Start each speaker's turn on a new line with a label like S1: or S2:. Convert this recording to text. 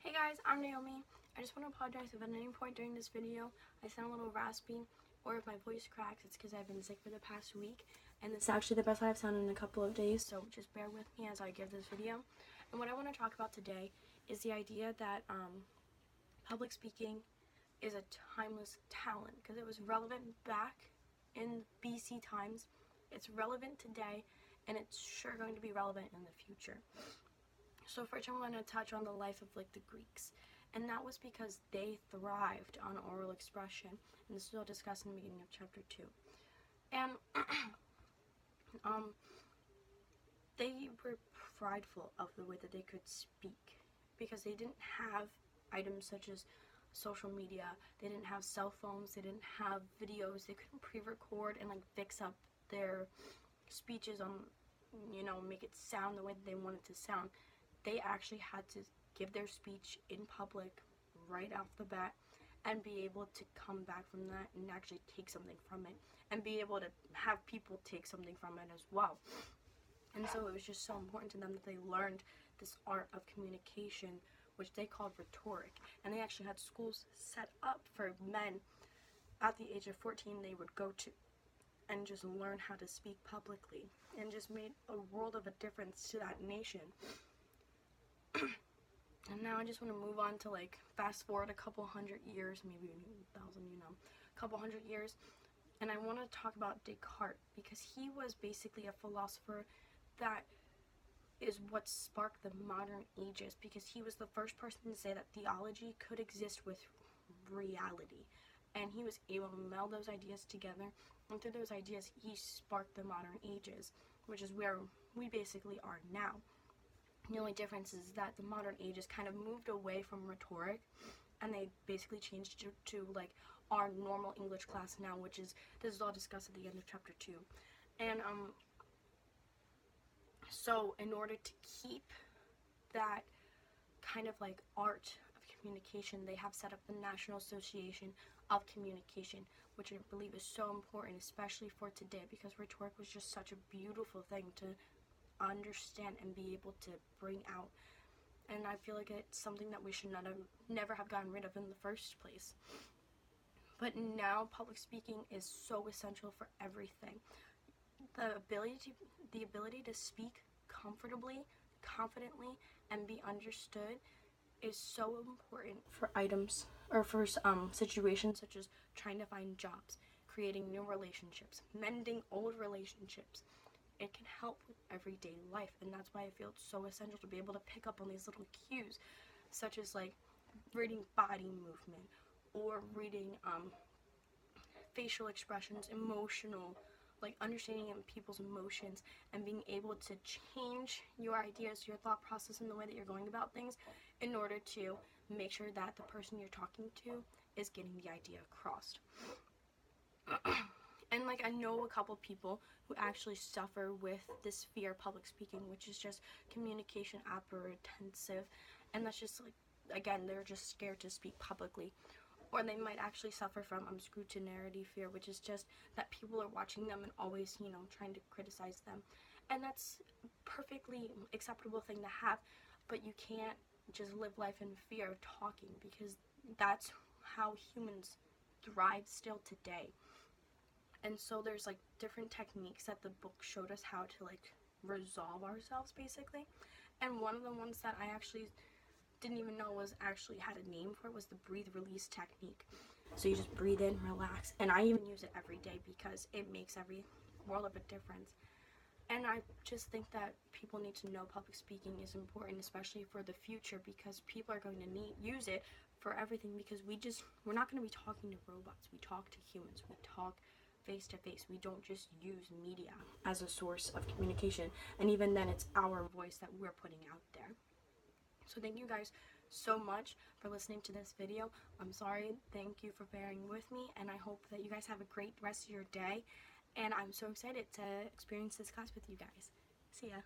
S1: Hey guys, I'm Naomi. I just want to apologize if at any point during this video I sound a little raspy or if my voice cracks. It's because I've been sick for the past week and it's actually the best I've sounded in a couple of days, so just bear with me as I give this video. And what I want to talk about today is the idea that public speaking is a timeless talent because it was relevant back in BC times, it's relevant today, and it's sure going to be relevant in the future. So first I'm going to touch on the life of the Greeks, and that was because they thrived on oral expression, and this is all discussed in the beginning of chapter 2. And they were prideful of the way that they could speak because they didn't have items such as social media, they didn't have cell phones, they didn't have videos, they couldn't pre-record and fix up their speeches on, make it sound the way that they wanted to sound. They actually had to give their speech in public right off the bat and be able to come back from that and actually take something from it and be able to have people take something from it as well. And so it was just so important to them that they learned this art of communication, which they called rhetoric. And they actually had schools set up for men at the age of 14 they would go to and just learn how to speak publicly, and just made a world of a difference to that nation. And now I just want to move on to fast forward a couple hundred years, maybe 1,000, a couple hundred years, and I want to talk about Descartes because he was basically a philosopher that is what sparked the modern ages, because he was the first person to say that theology could exist with reality, and he was able to meld those ideas together, and through those ideas he sparked the modern ages, which is where we basically are now. The only difference is that the modern ages kind of moved away from rhetoric and they basically changed to our normal English class now, which is, this is all discussed at the end of chapter 2. And so in order to keep that kind of art of communication, they have set up the National Association of Communication, which I believe is so important, especially for today, because rhetoric was just such a beautiful thing to understand and be able to bring out, and I feel like it's something that we should never have gotten rid of in the first place. But now public speaking is so essential for everything. The ability to speak comfortably, confidently, and be understood is so important for items or for situations such as trying to find jobs, creating new relationships, mending old relationships. It can help with everyday life, and that's why I feel it's so essential to be able to pick up on these little cues, such as reading body movement or reading facial expressions, emotional, understanding people's emotions, and being able to change your ideas, your thought process, and the way that you're going about things in order to make sure that the person you're talking to is getting the idea across. And I know a couple people who actually suffer with this fear of public speaking, which is just communication apprehensive, and that's just again, they're just scared to speak publicly. Or they might actually suffer from scrutinarity fear, which is just that people are watching them and always, trying to criticize them. And that's a perfectly acceptable thing to have, but you can't just live life in fear of talking, because that's how humans thrive still today. And so there's different techniques that the book showed us how to resolve ourselves basically. And one of the ones that I actually didn't even know actually had a name for it was the breathe release technique. So you just breathe in, relax, and I even use it every day because it makes every world of a difference. And I just think that people need to know public speaking is important, especially for the future, because people are going to use it for everything, because we're not going to be talking to robots. We talk to humans. We talk face to face. We don't just use media as a source of communication, and even then it's our voice that we're putting out there. So thank you guys so much for listening to this video. I'm sorry, thank you for bearing with me, and I hope that you guys have a great rest of your day, and I'm so excited to experience this class with you guys. See ya.